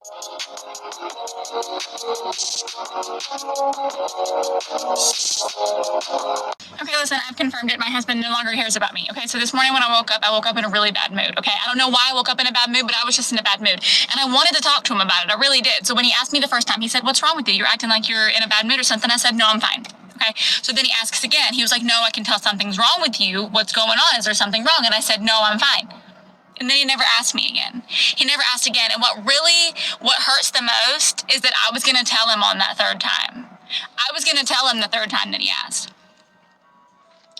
Okay, listen, I've confirmed it. My husband no longer cares about me. Okay, so this morning when I woke up in a really bad mood. Okay, I don't know why I woke up in a bad mood, but I was just in a bad mood. And I wanted to talk to him about it. I really did. So when he asked me the first time, he said, "What's wrong with you? You're acting like you're in a bad mood or something." I said, "No, I'm fine." Okay, so then he asks again. He was like, "No, I can tell something's wrong with you. What's going on? Is there something wrong?" And I said, "No, I'm fine." And then he never asked me again. He never asked again. And what hurts the most is that I was going to tell him on that third time. I was going to tell him the third time that he asked.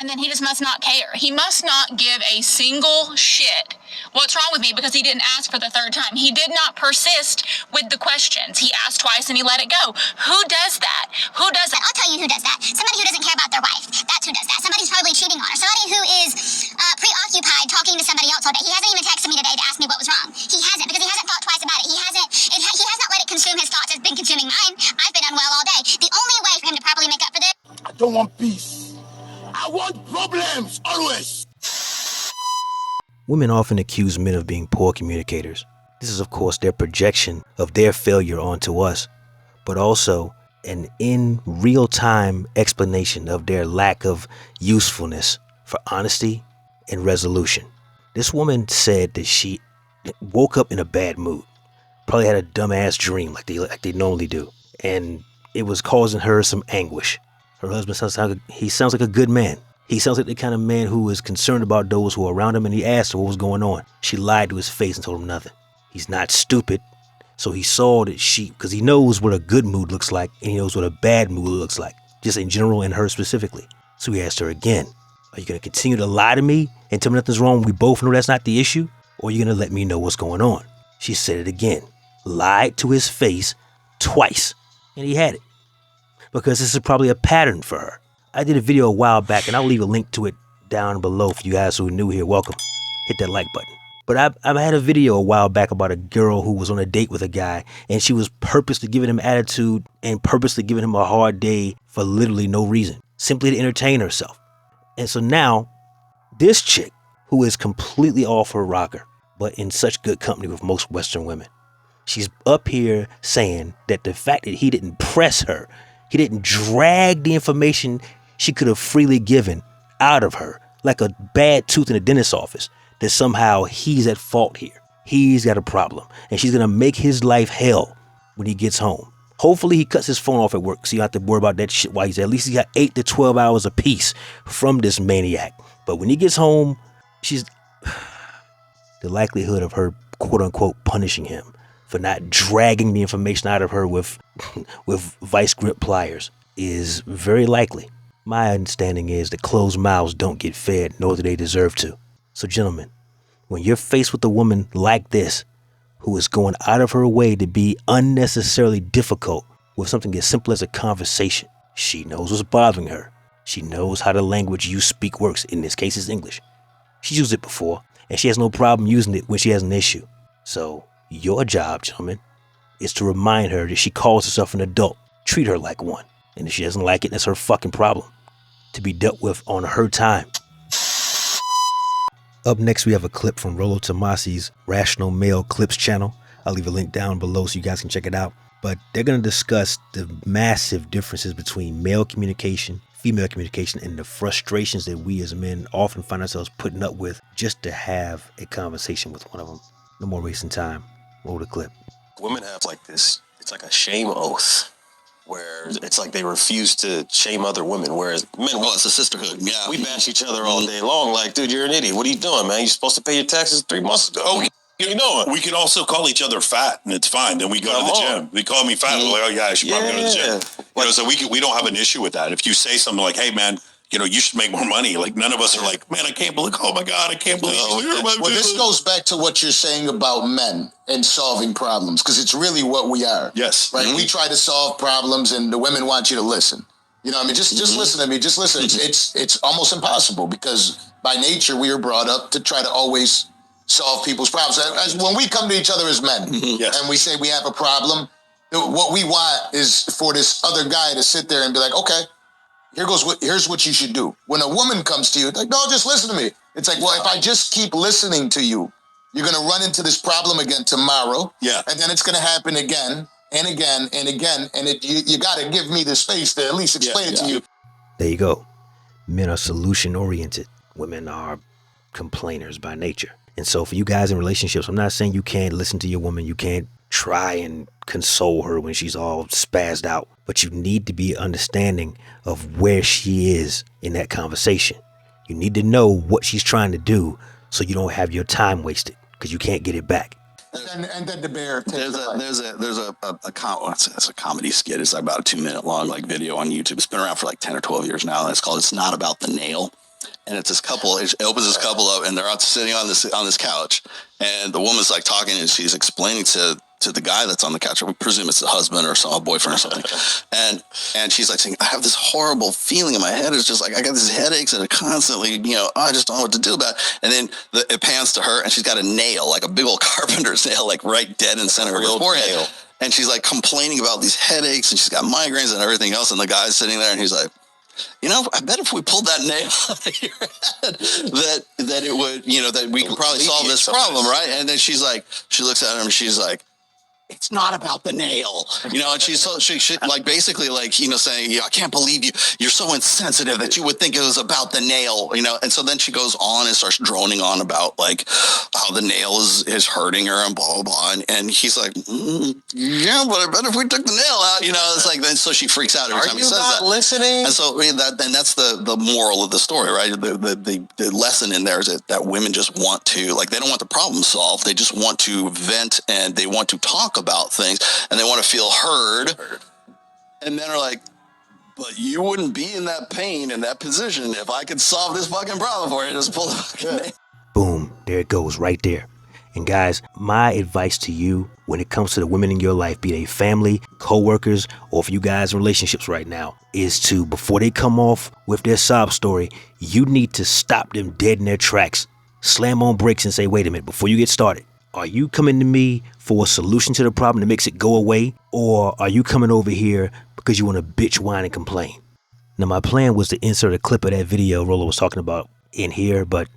And then he just must not care. He must not give a single shit what's wrong with me because he didn't ask for the third time. He did not persist with the questions. He asked twice and he let it go. Who does that? Who does that? I'll tell you who does that. Somebody who doesn't care about their wife. That's who does that. Somebody's probably cheating on her. Somebody who is preoccupied talking to somebody else all day. He hasn't even texted me today to ask me what was wrong. He hasn't because he hasn't thought twice about it. He has not let it consume his thoughts. It's been consuming mine. I've been unwell all day. The only way for him to properly make up for this. I don't want peace. I want problems, always. Women often accuse men of being poor communicators. This is, of course, their projection of their failure onto us, but also an in real-time explanation of their lack of usefulness for honesty and resolution. This woman said that she woke up in a bad mood, probably had a dumbass dream like they normally do, and it was causing her some anguish. Her husband sounds like a good man. He sounds like the kind of man who is concerned about those who are around him, and he asked her what was going on. She lied to his face and told him nothing. He's not stupid, so he saw that because he knows what a good mood looks like, and he knows what a bad mood looks like, just in general and her specifically. So he asked her again, "Are you going to continue to lie to me and tell me nothing's wrong? We both know that's not the issue, or are you going to let me know what's going on?" She said it again, lied to his face twice, and he had it. Because this is probably a pattern for her. I did a video a while back, and I'll leave a link to it down below for you guys who are new here. Welcome. Hit that like button. But I've had a video a while back about a girl who was on a date with a guy, and she was purposely giving him attitude and purposely giving him a hard day for literally no reason, simply to entertain herself. And so now, this chick, who is completely off her rocker, but in such good company with most Western women, she's up here saying that the fact that he didn't press her, he didn't drag the information she could have freely given out of her like a bad tooth in a dentist's office, that somehow he's at fault here. He's got a problem, and she's going to make his life hell when he gets home. Hopefully he cuts his phone off at work so you don't have to worry about that shit while he's there. At least he got 8 to 12 hours of peace from this maniac. But when he gets home, the likelihood of her quote-unquote punishing him for not dragging the information out of her with vice grip pliers is very likely. My understanding is that closed mouths don't get fed, nor do they deserve to. So gentlemen, when you're faced with a woman like this, who is going out of her way to be unnecessarily difficult with something as simple as a conversation, she knows what's bothering her. She knows how the language you speak works. In this case, it's English. She's used it before, and she has no problem using it when she has an issue. So your job, gentlemen, is to remind her that she calls herself an adult. Treat her like one. And if she doesn't like it, that's her fucking problem, to be dealt with on her time. Up next, we have a clip from Rollo Tomasi's Rational Male Clips channel. I'll leave a link down below so you guys can check it out. But they're going to discuss the massive differences between male communication, female communication, and the frustrations that we as men often find ourselves putting up with just to have a conversation with one of them. No more wasting time. Roll the clip. Women have like this, it's like a shame oath, where it's like they refuse to shame other women, whereas men, well, it's a sisterhood. Yeah, we bash each other all day long. Like, dude, you're an idiot. What are you doing, man? You're supposed to pay your taxes 3 months ago. Oh, you know it. We can also call each other fat, and it's fine. Then we go to the gym. They call me fat. I'm like, oh yeah, I should probably go to the gym. You know, so we don't have an issue with that. If you say something like, hey man, you know, you should make more money. Like, none of us are like, man, I can't believe, oh my God, I can't believe. Well, this goes back to what you're saying about men and solving problems, because it's really what we are. Yes. Right? Mm-hmm. We try to solve problems, and the women want you to listen. You know what I mean? Just listen to me. Just listen. It's almost impossible, because by nature, we are brought up to try to always solve people's problems. As when we come to each other as men, yes, and we say we have a problem, what we want is for this other guy to sit there and be like, okay, here's what you should do. When a woman comes to you, like, no, just listen to me. It's like, well, if I just keep listening to you, You're going to run into this problem again tomorrow. Yeah. And then it's going to happen again and again and again. And you got to give me the space to at least explain it to you. There you go. Men are solution oriented. Women are complainers by nature. And so for you guys in relationships, I'm not saying you can't listen to your woman. You can't try and console her when she's all spazzed out. But you need to be understanding of where she is in that conversation. You need to know what she's trying to do so you don't have your time wasted because you can't get it back. And then the bear. There's a comedy skit. It's about a 2-minute long video on YouTube. It's been around for 10 or 12 years now. And it's called "It's Not About the Nail." And it's this couple. It opens this couple up, and they're out sitting on this couch, and the woman's talking, and she's explaining to the guy that's on the couch. We presume it's the husband or a boyfriend or something. And she's saying, "I have this horrible feeling in my head. It's just I got these headaches, and it constantly, I just don't know what to do about it." And then it pans to her, and she's got a nail, a big old carpenter's nail, right dead in center of her forehead. Nail. And she's complaining about these headaches, and she's got migraines and everything else. And the guy's sitting there, and he's like, I bet if we pulled that nail out of your head, that it would, that we could probably solve this problem, right? And then she looks at him, and she's like, "It's not about the nail," and she's so, she basically saying, "I can't believe you're so insensitive that you would think it was about the nail," and so then she goes on and starts droning on about how the nail is hurting her and blah, blah, blah. And he's like, "Yeah, but I bet if we took the nail out," it's then so she freaks out every time he says that. Are you not listening? And so that's the moral of the story, right? The lesson in there is that women just want to, they don't want the problem solved. They just want to vent, and they want to talk about things, and they want to feel heard. And men are like, "But you wouldn't be in that pain, in that position, if I could solve this fucking problem for you. Just pull the fucking nail." Boom, there it goes right there. And guys, my advice to you when it comes to the women in your life, be they family, co-workers, or for you guys in relationships right now, is to, before they come off with their sob story, you need to stop them dead in their tracks. Slam on brakes and say, "Wait a minute, before you get started, are you coming to me for a solution to the problem that makes it go away? Or are you coming over here because you want to bitch, whine, and complain?" Now, my plan was to insert a clip of that video Rollo was talking about in here, but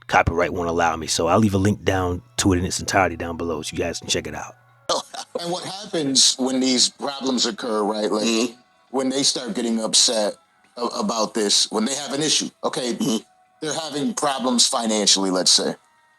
copyright won't allow me. So I'll leave a link down to it in its entirety down below so you guys can check it out. And what happens when these problems occur, right? When they start getting upset about this, when they have an issue, okay, they're having problems financially, let's say,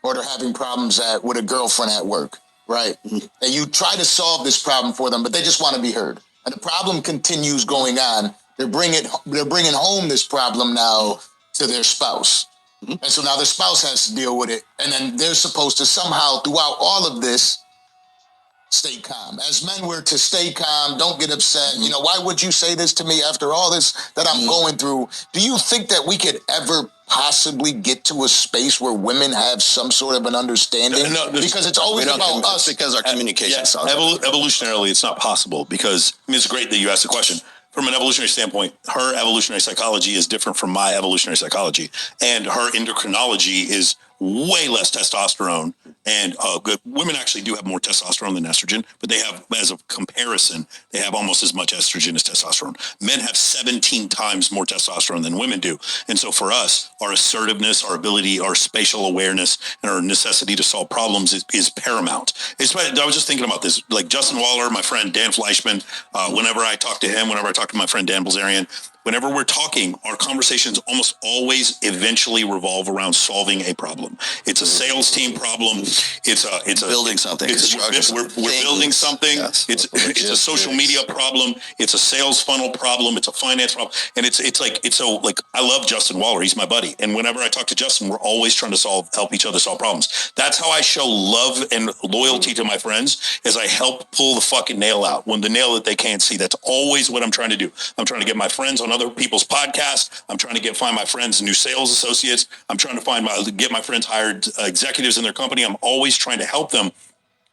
or they're having problems with a girlfriend at work, right? And you try to solve this problem for them, but they just want to be heard. And the problem continues going on. They're bringing home this problem now to their spouse. And so now the spouse has to deal with it. And then they're supposed to somehow, throughout all of this, stay calm. As men, we're to stay calm, don't get upset. Why would you say this to me after all this that I'm going through? Do you think that we could ever possibly get to a space where women have some sort of an understanding? No, because it's always about us. Because our communication sucks. Evolutionarily, it's not possible because, it's great that you asked the question. From an evolutionary standpoint, her evolutionary psychology is different from my evolutionary psychology. And her endocrinology is way less testosterone. And women actually do have more testosterone than estrogen, but they have, as a comparison, they have almost as much estrogen as testosterone. Men have 17 times more testosterone than women do. And so for us, our assertiveness, our ability, our spatial awareness, and our necessity to solve problems is paramount. I was just thinking about this, Justin Waller, my friend Dan Fleischman, whenever I talk to him, whenever I talk to my friend Dan Bilzerian, whenever we're talking, our conversations almost always eventually revolve around solving a problem. It's a sales team problem. It's building something. We're building something. Yes. It's a social media problem. It's a sales funnel problem. It's a finance problem. And I love Justin Waller. He's my buddy. And whenever I talk to Justin, we're always trying to help each other solve problems. That's how I show love and loyalty to my friends, is I help pull the fucking nail out, when the nail that they can't see. That's always what I'm trying to do. I'm trying to get my friends on other people's podcasts. I'm trying to find my friends new sales associates. I'm trying to get my friends hired executives in their company. I'm always trying to help them,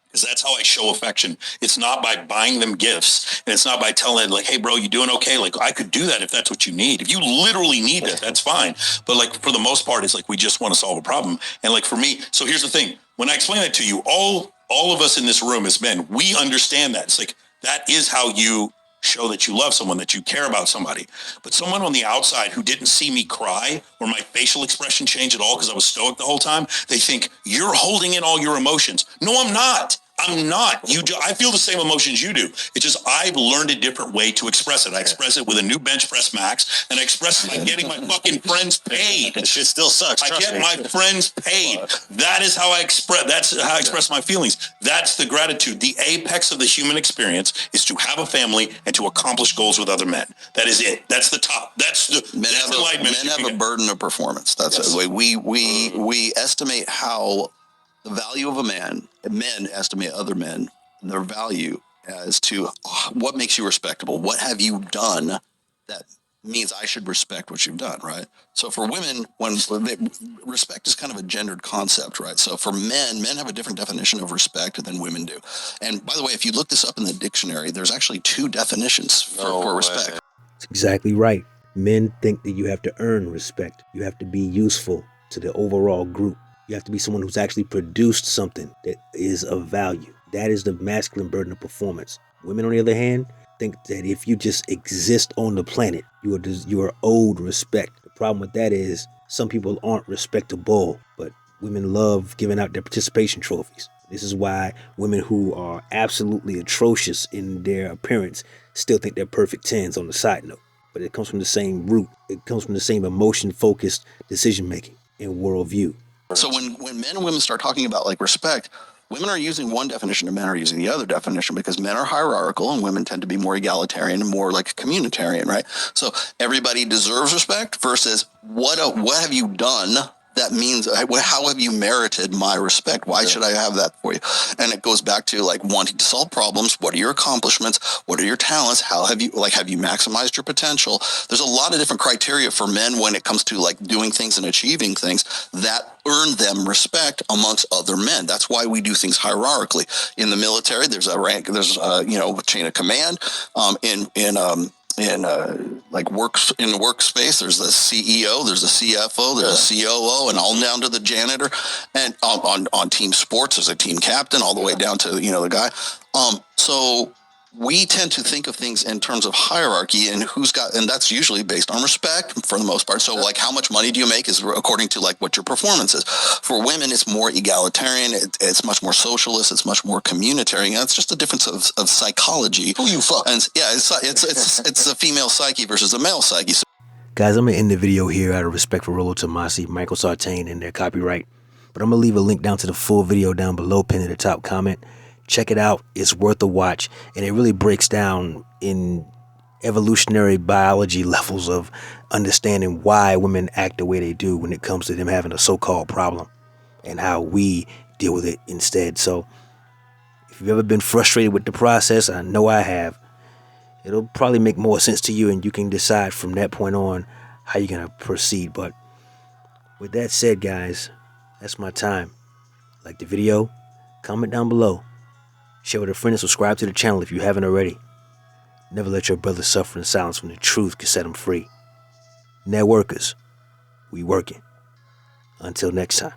because that's how I show affection. It's not by buying them gifts, and it's not by telling them, "Hey bro, you doing okay?" I could do that if that's what you need. If you literally need it, that's fine. But for the most part, it's we just want to solve a problem. And for me, so here's the thing. When I explain that to you, all of us in this room as men, we understand that. It's that is how you show that you love someone, that you care about somebody. But someone on the outside who didn't see me cry or my facial expression change at all because I was stoic the whole time, they think you're holding in all your emotions. No, I'm not. I'm not. I feel the same emotions you do. It's just I've learned a different way to express it. I express it with a new bench press max, and I express it by getting my fucking friends paid. That shit still sucks. I get my friends paid. That is how I express. That's how I express my feelings. That's the gratitude. The apex of the human experience is to have a family and to accomplish goals with other men. That is it. That's the top. That's the Men have a burden of performance. That's the way we estimate how the value of a man. Men estimate other men, their value as to what makes you respectable. What have you done that means I should respect what you've done, right? So for women, respect is kind of a gendered concept, right? So for men have a different definition of respect than women do. And by the way, if you look this up in the dictionary, there's actually 2 definitions for respect. That's exactly right. Men think that you have to earn respect. You have to be useful to the overall group. You have to be someone who's actually produced something that is of value. That is the masculine burden of performance. Women, on the other hand, think that if you just exist on the planet, you are owed respect. The problem with that is some people aren't respectable, but women love giving out their participation trophies. This is why women who are absolutely atrocious in their appearance still think they're perfect 10s on the side note. But it comes from the same root. It comes from the same emotion-focused decision-making and worldview. So when men and women start talking about like respect, women are using one definition and men are using the other definition because men are hierarchical and women tend to be more egalitarian and more like communitarian, right? So everybody deserves respect versus what have you done that means, how have you merited my respect? Why should I have that for you? And it goes back to like wanting to solve problems. What are your accomplishments? What are your talents? Have you maximized your potential? There's a lot of different criteria for men when it comes to like doing things and achieving things that earn them respect amongst other men. That's why we do things hierarchically. In the military, there's a rank, there's a chain of command. In the workspace, there's the CEO, there's the CFO, there's a COO, and all down to the janitor. And on team sports, there's a team captain, all the way down to the guy. So we tend to think of things in terms of hierarchy and and that's usually based on respect for the most part. So like how much money do you make is according to like what your performance is. For women, it's more egalitarian. It's much more socialist. It's much more communitarian. And it's just a difference of psychology. Who you fuck? And yeah, it's a female psyche versus a male psyche. So, guys, I'm going to end the video here out of respect for Rollo Tomasi, Michael Sartain, and their copyright. But I'm going to leave a link down to the full video down below, pinned in the top comment. Check it out. It's worth a watch. And it really breaks down in evolutionary biology levels of understanding why women act the way they do when it comes to them having a so-called problem and how we deal with it instead. So if you've ever been frustrated with the process, I know I have, it'll probably make more sense to you and you can decide from that point on how you're going to proceed. But with that said, guys, that's my time. Like the video, comment down below. Share with a friend and subscribe to the channel if you haven't already. Never let your brother suffer in silence when the truth can set them free. Networkers, we working. Until next time.